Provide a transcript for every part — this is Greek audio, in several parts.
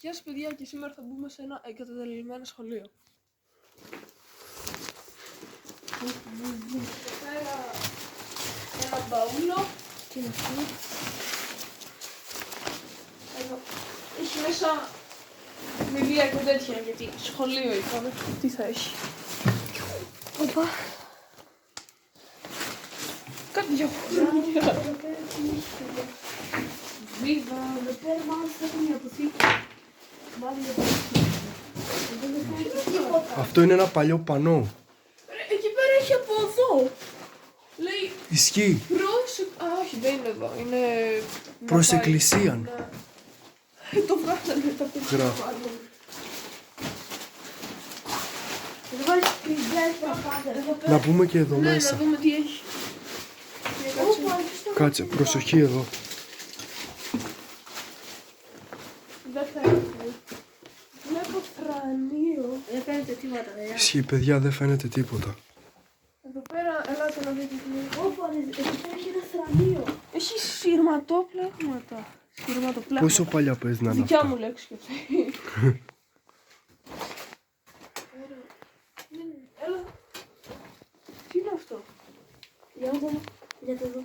Γεια σας παιδιά, και σήμερα θα μπούμε σε ένα εγκαταλελειμμένο σχολείο. Εδώ πέρα ένα μπαούλο. Τι είναι αυτό? Εδώ έχει μέσα βιβλία και τέτοια, γιατί σχολείο είπαμε. Τι θα έχει? Οπα. Κάτι για χρόνια. Βίβα. Εδώ πέρα μάλλον θα έχουμε μια αποθήκη. Αυτό είναι ένα παλιό πανό. Εκεί πέρα έχει από εδώ. Λέει Ισχύει. Α, όχι, δεν είναι εδώ. Είναι Προς εκκλησίαν. Ναι. Το βγάλανε τα παιδιά. Γράφει. Να πούμε και εδώ Ναι, να μέσα. δούμε τι έχει. Κάτσε, προσοχή εδώ. Δεν φαίνεται. Βλέπω θρανείο. Δεν φαίνεται τίποτα, παιδιά. Ισχύει, παιδιά, δεν φαίνεται τίποτα. Εδώ πέρα, ελάτε να δείτε τι είναι. Όπα, εδώ πέρα έχει ένα θρανείο. Έχει σειρματόπλεγματα. Σειρματοπλέγματα. Πόσο παλιά παίζει να είναι Δικιά αυτά? μου λέξη και αυτή. Έλα. Τι είναι αυτό? Για να δω. Για το δω.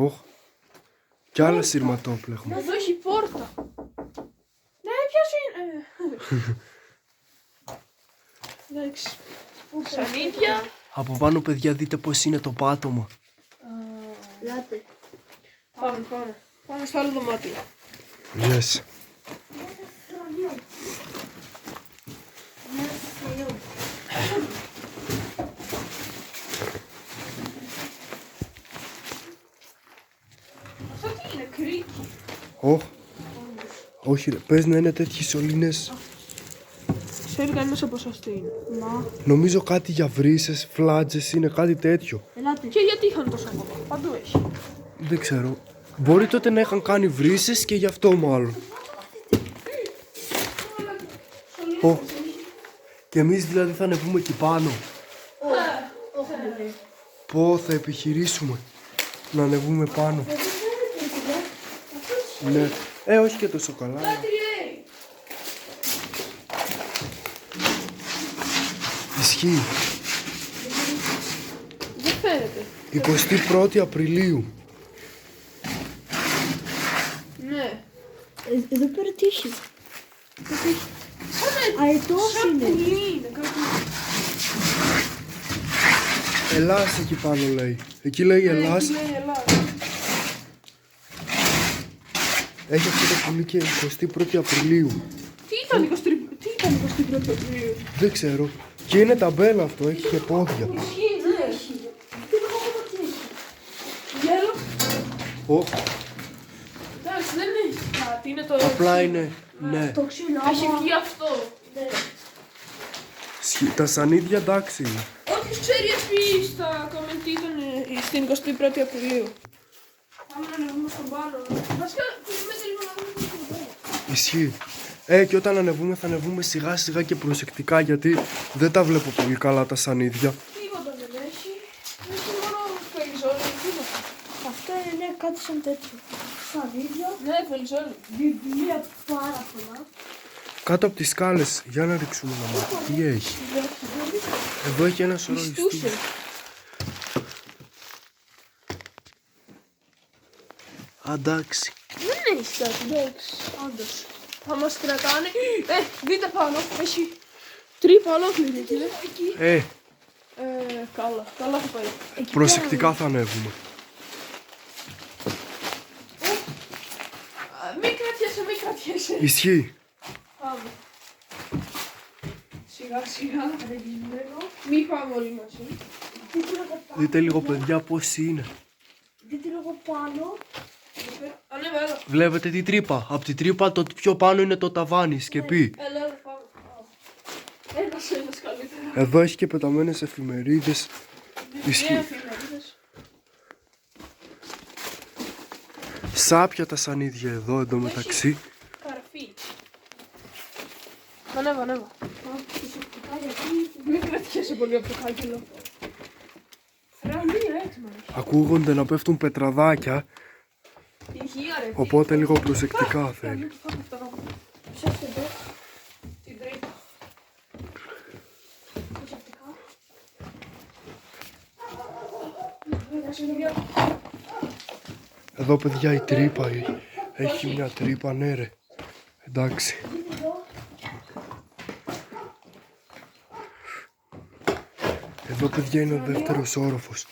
Όχ. Κι άλλα σειρματόπλεγμα. Εδώ έχει πόρτα. Ναι, ποιος είναι? Εντάξει. Σανίδια. Από πάνω, παιδιά, δείτε πως είναι το πάτωμα. Λάτε. Πάμε. Πάμε στο άλλο δωμάτιο. Yes. Ένα θρανείο. Ένα θρανείο. Αυτό τι είναι, κρίκι? Όχ. Όχι ρε, πες να είναι τέτοιες σωλήνες. Ξέρει κανείς από σωστή είναι. Να. Νομίζω κάτι για βρύσες, φλάτζες, είναι κάτι τέτοιο. Ελάτε. Και γιατί είχαν τόσο ακόμα? Παντού έχει. Δεν ξέρω. Μπορεί τότε να είχαν κάνει βρύσες και γι' αυτό μάλλον. Ω. Και εμείς δηλαδή θα ανεβούμε εκεί πάνω. Όχι, παιδί. Πω, θα επιχειρήσουμε να ανεβούμε πάνω. Ναι. Όχι και τόσο καλά. Τι λέει? Ισχύει. Δεν φαίνεται. 21η Απριλίου. Ναι. Εδώ πέρα τι έχει? Αετός Σαν είναι. πουλί είναι κάτι. Ελλάς εκεί πάνω λέει. Εκεί λέει Ελλάς. Εκεί λέει Ελλάδα. Έχει αυτό το πουλί και 21η Απριλίου. Τι ήταν 21η Απριλίου? Δεν ξέρω. Και είναι ταμπέλα αυτό, έχει και πόδια. Ισχύει, ναι. Γέλο. Ω, Εντάξει, δεν έχει κάτι. Είναι το απλά είναι, ναι. Το ξύλο. Έχει βγει αυτό. Τα σανίδια εντάξει είναι. Όποιος ξέρει πει στα comment τι ήταν στην 21η Απριλίου. Πάμε να ανεβούμε στον πάνω. Βασικά, περιμένετε λίγο να δούμε στον πάνω. Ισχύει. Και όταν ανεβούμε θα ανεβούμε σιγά σιγά και προσεκτικά, γιατί δεν τα βλέπω πολύ καλά τα σανίδια. Τίποτα δεν έχει. Έχει μόνο φελιζόλι. Τι είναι αυτό? Αυτό είναι κάτι σαν τέτοιο. Σανίδια. Ναι, φελιζόλι. Βιβλία πάρα πολλά. Κάτω από τις σκάλες, για να ρίξουμε ένα μάτι. Τι έχει? Εδώ έχει ένα σωρό Πιστούσε. ιστούς. Εντάξει. Δεν έχει κάτι. Εντάξει. Όντως. Θα μας κρατάνε. Δείτε πάνω. Έχει τρύπα ολόκληρη εκεί. Εκεί. Καλά. Καλά θα πάει. Προσεκτικά θα ανέβουμε. Μην κρατιέσαι. Ισχύει. Πάμε. Σιγά σιγά. Μην πάμε όλοι μαζί. Δείτε λίγο παιδιά πώς είναι. Δείτε λίγο πάνω. Ανέβα, έλα. Βλέπετε τη τρύπα. Από τη τρύπα το πιο πάνω είναι το ταβάνι, σκεπή. Έλα, πάμε. Ένας καλύτερα. Εδώ έχει και πεταμένες εφημερίδες. Ισχύει. Εφημερίδες. Σάπια τα σανίδια εδώ εντωμεταξύ. Καρφί. Ανέβα. Μην κρατιέσαι πολύ από το χάκελο. Θρανία έτοιμα. Ακούγονται να πέφτουν πετραδάκια. Υγεία ρε. Οπότε λίγο προσεκτικά θέλει. Ψεύτε. έχετε. Την τρύπα. Προσεκτικά. Εδώ παιδιά η τρύπα έχει μια τρύπα, ναι ρε. Εντάξει. Δείτε εδώ. Εδώ παιδιά είναι ο δεύτερος όροφος.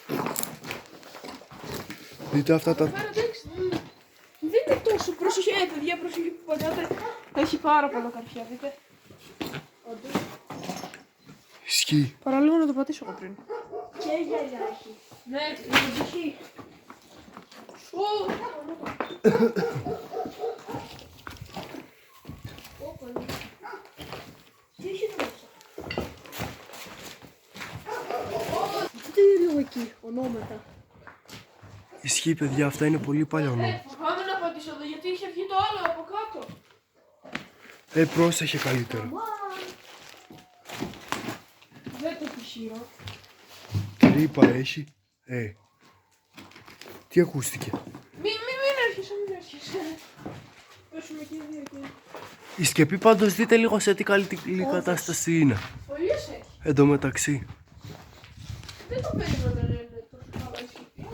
Δείτε αυτά τα... Δείτε τόσο, προσοχή, παιδιά, προσοχή που πατάτε. Έχει πάρα πολλά καρφιά, δείτε. Ισχύει. Παραλίγο να το πατήσω εγώ πριν. Και γυαλιά έχει. Ναι, προσοχή. Σου. Τι έχει εδώ μέσα. Δείτε λίγο εκεί, ονόματα. Ισχύει παιδιά, αυτά είναι πολύ παλιά ονόματα. Πάμε να πατήσω εδώ, γιατί είχε βγει το άλλο από κάτω. Πρόσεχε καλύτερα. Δεν το πισίρο. Τρύπα έχει. Τι ακούστηκε. Μην έρχεσαι, μην έρχεσαι. Πέσουμε και οι δύο εκεί. Η σκεπή πάντως δείτε λίγο σε τι καλή κατάσταση είναι. Πολύ έχει. Εν τω μεταξύ. Δεν το περίμενα να είναι τόσο καλά η σκηνή.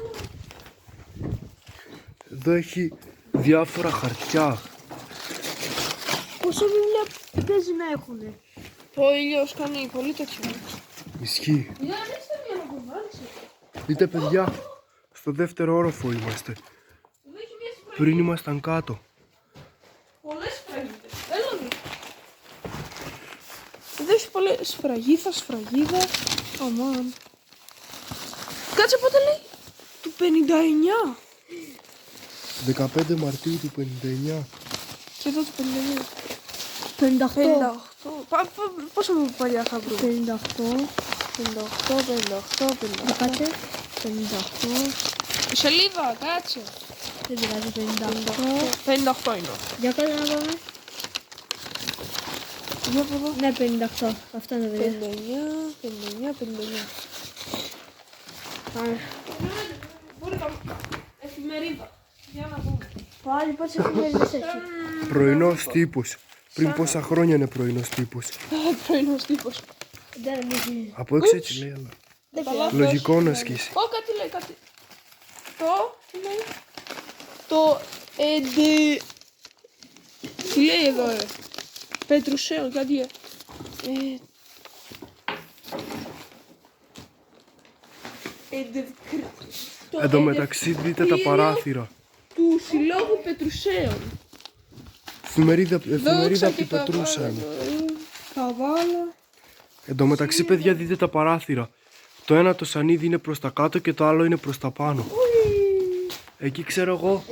Εδώ έχει διάφορα χαρτιά. Πόσο βιβλία παίζει να έχουνε. Ο ήλιος κάνει πολύ τέτοιο. Ισχύει. Για να δεις μία να κουβάλεις. Δείτε παιδιά, στο δεύτερο όροφο είμαστε. Εδώ έχει μία σφραγίδα. Πριν ήμασταν κάτω. Πολλές σφραγίδες. Έλα δει. Εδώ έχει πολλές σφραγίδα. Αμάν. Κάτσε πότε λέει. Του 59. 15 Μαρτίου του 59. Και εδώ του 59. 58. 58. Πόσο παλιά θα βρούμε. 58. 58. Κάτσε. 58. Η σελίδα, κάτσε. Δεν πειράζει. 58. 58 είναι. Για κάτσε να πάμε. Για από εδώ. Ναι, 58. Αυτό είναι το βιβλίο. 59. Πάμε. Μπορεί να... Εφημερίδα. Για να δούμε. Πάλι πόσες εφημερίδες έχει. Πρωινός τύπος. Πριν πόσα χρόνια είναι πρωινός τύπος. Πρωινός τύπος. Δεν έχει. Από έξω έτσι λέει, αλλά Δεν Καλά. πειράζει. λογικό να σκίσει. Κάτι λέει, κάτι. Τι λέει. Το Τι λέει εδώ, ρε. Πετρουσέο, κάτι. Εν τω μεταξύ δείτε τα παράθυρα. Του Συλλόγου Πετρουσέων. Εφημερίδα Δόξα από και την Πετρούσα Καβάλα. είναι. Καβάλα. Εν τω μεταξύ παιδιά δείτε τα παράθυρα. Το ένα το σανίδι είναι προς τα κάτω και το άλλο είναι προς τα πάνω. Εκεί ξέρω εγώ,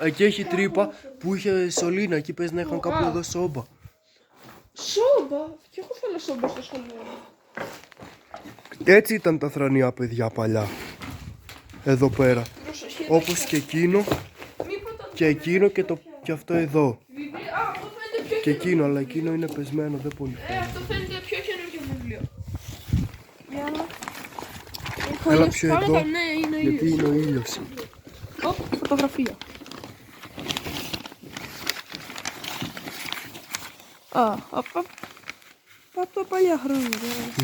εκεί έχει τρύπα που είχε σωλήνα, εκεί πες να είχαν κάπου εδώ σόμπα. Σόμπα. Και έχω φέρει σόμπα στο σχολείο. Έτσι ήταν τα θρανία παιδιά παλιά. Εδώ πέρα. Προσοχή. Όπως και εκείνο Μήπως τα και εκείνο και αυτό εδώ. βιβλία. Α, αυτό φαίνεται πιο Και εκείνο, αλλά εκείνο είναι πεσμένο, δεν πολύ. Αυτό φαίνεται πιο καινούργιο βιβλίο. Για να... Έλα πιο Πάμε εδώ, τα- ναι, είναι γιατί ήλιος. είναι ο ήλιος. Φωτογραφία. Από τα παλιά χρόνια.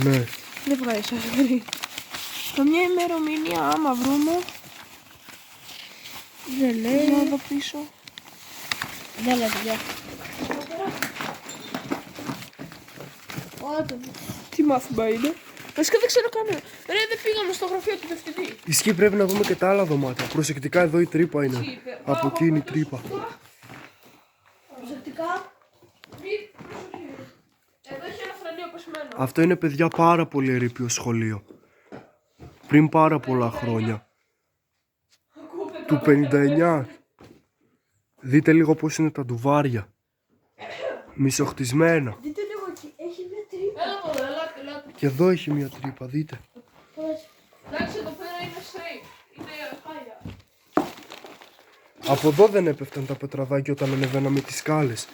Ναι. Δεν βγάζει άσπρη. Καμιά ημερομηνία άμα βρούμε. Δεν λέει. Για εδώ πίσω. Δεν λέει παιδιά. Τι μάθημα είναι. Βασικά δεν ξέρω κανένα. Ρε, δεν πήγαμε στο γραφείο του διευθυντή. Ισχύει, πρέπει να δούμε και τα άλλα δωμάτια. Προσεκτικά, εδώ η τρύπα είναι. Από εκείνη η τρύπα. Προσεκτικά. Μη προσοχή. Εδώ έχει ένα θρανίο πεσμένο. Αυτό είναι παιδιά πάρα πολύ ερείπιο σχολείο. Πριν πάρα πολλά χρόνια. Του 59. Δείτε λίγο πώς είναι τα ντουβάρια. Μισοχτισμένα. Δείτε λίγο εκεί. Έχει μια τρύπα. Έλα από εδώ, ελάτε. Και εδώ έχει μια τρύπα, δείτε. Εντάξει, εδώ πέρα είναι straight. Είναι χάλια. Από εδώ δεν έπεφταν τα πετραδάκια όταν ανεβαίναμε τις σκάλες.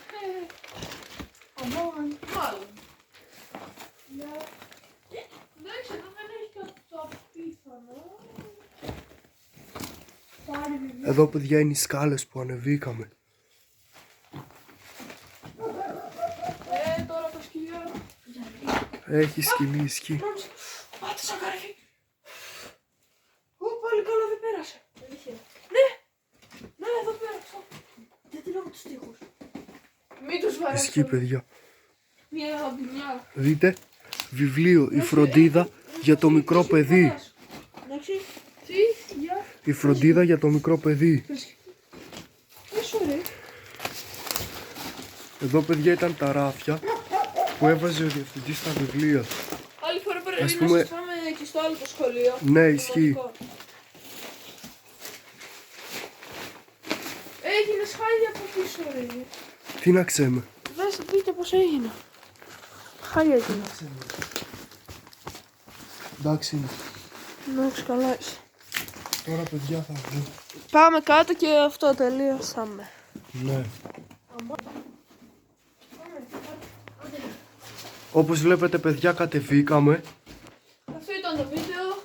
Αμάν. Μάλλον. Εντάξει, εδώ δεν έχει κάτι το απίθανο. Πάλι βιβλίο. Εδώ παιδιά είναι οι σκάλες που ανεβήκαμε. Έχει σκυλί, ισχύει. Πάτησα καρφί. Πάλι καλά δεν πέρασε. Αλήθεια. Ναι, εδώ πέρασε. Γιατί λόγω τους τοίχους. Μην τους βαρέσει. Ισχύει, παιδιά. Μια γαμπινιά. Δείτε, βιβλίο, η φροντίδα για το μικρό παιδί. Εντάξει. Τι, για. Η φροντίδα για το μικρό παιδί. Sorry. Εδώ, παιδιά, ήταν τα ράφια που έβαζε ο διευθυντής στα βιβλία. Άλλη φορά πρέπει Ας να πούμε- σας πάμε και στο άλλο το σχολείο. Ναι, ισχύει. Δημοτικό. Έγινε χάλια από πίσω, ρε. Τι να ξέρουμε. Δείτε πως έγινε. Χάλια έγινε. Εντάξει, Να καλά είσαι. τώρα, παιδιά, θα βγω. Πάμε κάτω και αυτό τελείωσαμε. Ναι. Όπως βλέπετε, παιδιά, κατεβήκαμε. Αυτό ήταν το βίντεο.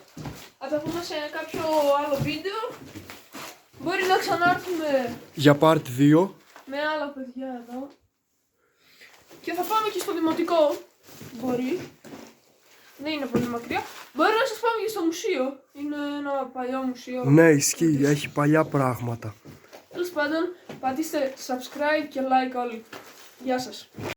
Θα τα πούμε σε κάποιο άλλο βίντεο. Μπορεί να ξανάρθουμε Για part 2. με άλλα παιδιά εδώ. Και θα πάμε και στο δημοτικό. Μπορεί. Δεν είναι πολύ μακριά. Μπορεί να σας πάμε και στο μουσείο. Είναι ένα παλιό μουσείο. Ναι, ισχύει. Έχει παλιά πράγματα. Τέλος πάντων, πατήστε subscribe και like όλοι. Γεια σας.